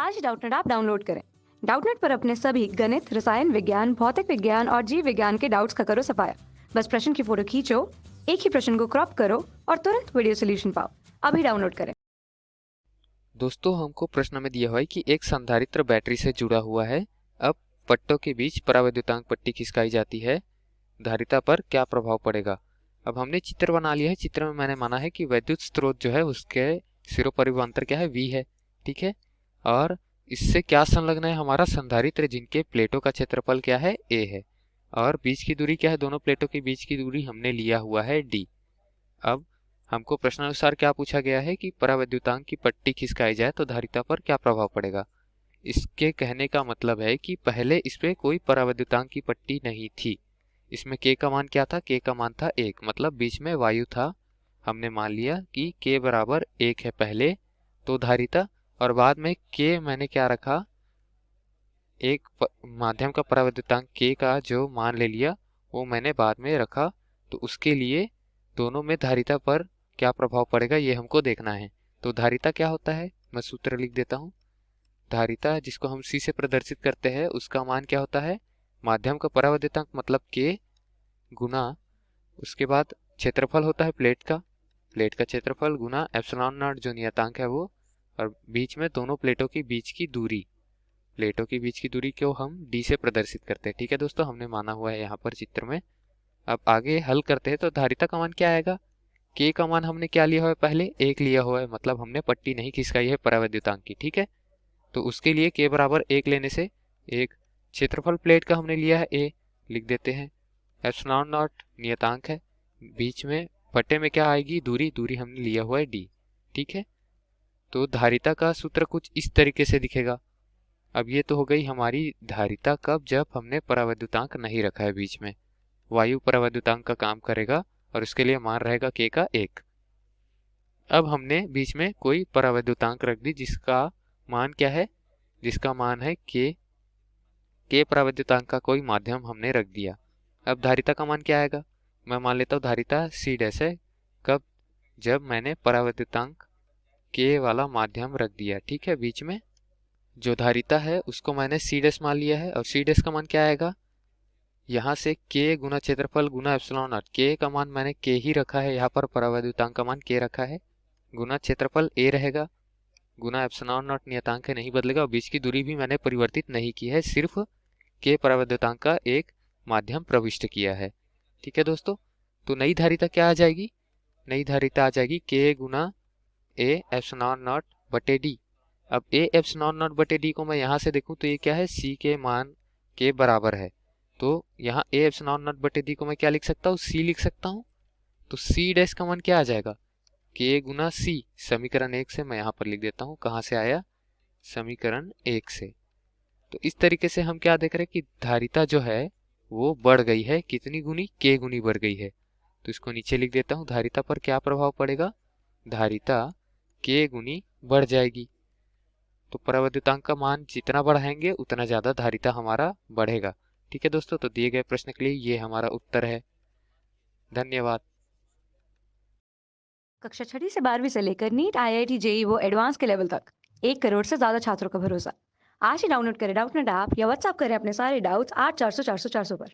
आज ही Doubtnut app download करें। Doubtnut पर अपने सभी गणित, रसायन विज्ञान, भौतिक विज्ञान और जीव विज्ञान के डाउट्स का करो सफाया। बस प्रश्न की फोटो खींचो, एक ही प्रश्न को क्रॉप करो और तुरंत वीडियो सोल्यूशन पाओ। अभी डाउनलोड करें। दोस्तों, हमको प्रश्न में दिया हुआ है कि एक संधारित्र बैटरी से जुड़ा हुआ है। अब पट्टों के बीच परावैद्युतांक पट्टी खिसकाई जाती है, धारिता पर क्या प्रभाव पड़ेगा। अब हमने चित्र बना लिया है। चित्र में मैंने माना है कि वैद्युत स्रोत जो है उसके सिरों पर विभवांतर क्या है, V है। ठीक है, और इससे क्या संलग्न है, हमारा संधारित्र जिनके प्लेटों का क्षेत्रफल क्या है, A है, और बीच की दूरी क्या है, दोनों प्लेटों के बीच की दूरी हमने लिया हुआ है D। अब हमको प्रश्नानुसार क्या पूछा गया है कि परावैद्युतांक की पट्टी खिसकाई जाए तो धारिता पर क्या प्रभाव पड़ेगा। इसके कहने का मतलब है कि पहले इस पे कोई परावैद्युतांक की पट्टी नहीं थी। इसमें k का मान क्या था, k का मान था 1, मतलब बीच में वायु था। हमने मान लिया कि k बराबर 1 है पहले, तो धारिता, और बाद में k मैंने क्या रखा, एक माध्यम का परावैद्युतांक k का जो मान ले लिया वो मैंने बाद में रखा। तो उसके लिए दोनों में धारिता पर क्या प्रभाव पड़ेगा ये हमको देखना है। तो धारिता क्या होता है, मैं सूत्र लिख देता हूँ। धारिता जिसको हम C से प्रदर्शित करते हैं उसका मान क्या होता है, माध्यम का परावैद्युतांक मतलब K गुना, उसके बाद क्षेत्रफल होता है प्लेट का क्षेत्रफल गुना एप्सिलॉन नॉट जो नियतांक है वो, और बीच में दोनों प्लेटों के बीच की दूरी, प्लेटों के बीच की दूरी को हम D से प्रदर्शित करते हैं। ठीक है दोस्तों, हमने माना हुआ है यहाँ पर चित्र में। अब आगे हल करते हैं तो धारिता का मान क्या आएगा, K का मान हमने क्या लिया हुआ है, पहले 1 लिया हुआ है, मतलब हमने पट्टी नहीं खिसकाई है परावैद्युतांक की। ठीक है, तो उसके लिए k बराबर 1 लेने से एक, क्षेत्रफल प्लेट का हमने लिया है A, लिख देते हैं। एप्सिलॉन नॉट नियतांक है, बीच में बटे में क्या आएगी, दूरी हमने लिया हुआ है D। ठीक है, तो धारिता का सूत्र कुछ इस तरीके से दिखेगा। अब ये तो हो गई हमारी धारिता कब, जब हमने परावैद्युतांक नहीं रखा है बीच में। वायु परावैद्युतांक का काम करेगा और उसके लिए मान रहेगा k का 1। अब हमने बीच में कोई परावैद्युतांक रख दी जिसका मान क्या है, जिसका मान है k परावैद्युतांक का कोई माध्यम हमने रख दिया। अब धारिता का मान क्या आएगा, मैं मान लेता हूँ धारिता C डैश है। कब, जब मैंने परावैद्युतांक k वाला माध्यम रख दिया। ठीक है, बीच में जो धारिता है उसको मैंने C डैश मान लिया है, और C डैश का मान क्या आएगा, यहाँ से k गुना क्षेत्रफल गुना एप्सिलॉन नॉट, k का मान मैंने k ही रखा है यहाँ पर, परावैद्युतांक का मान k रखा है, गुना क्षेत्रफल a रहेगा, गुना एप्सिलॉन नॉट नियतांक है नहीं बदलेगा, और बीच की दूरी भी मैंने परिवर्तित नहीं की है, सिर्फ k परावैद्युतांक का एक माध्यम प्रविष्ट किया है। ठीक है दोस्तों, तो नई धारिता क्या आ जाएगी, नई धारिता आ जाएगी k Guna a epsilon not बटे d। अब a एप्सिलॉन नॉट बटे d को मैं यहाँ से देखूँ तो ये क्या है, c के मान के बराबर है। तो यहाँ a एप्सिलॉन नॉट बटे d को मैं क्या लिख सकता हूँ, c लिख सकता हूँ। तो c डैश का मान क्या आ जाएगा, k गुना c, समीकरण 1 से मैं यहाँ पर लिख देता हूँ, कहाँ से आया, समीकरण 1 से। तो इस तरीके से हम क्या देख रहे हैं कि धारिता जो है वो बढ़ गई है, कितनी गुनी, k गुनी बढ़ गई है। तो इसको नीचे लिख देता हूँ, धारिता पर क्या प्रभाव पड़ेगा, धारिता k गुनी बढ़ जाएगी। तो परावैद्युतांक का मान जितना बढ़ाएंगे उतना ज्यादा धारिता हमारा बढ़ेगा। ठीक है दोस्तों, तो दिए गए प्रश्न के लिए ये हमारा उत्तर है। धन्यवाद। कक्षा 6वीं से 12वीं से लेकर नीट, IIT, JEE वो एडवांस के लेवल तक 1 करोड़ से ज्यादा छात्रों का भरोसा। आज ही डाउनलोड करें डाउटनेट ऐप या व्हाट्सएप करें अपने सारे डाउट्स 8400 400 400 पर।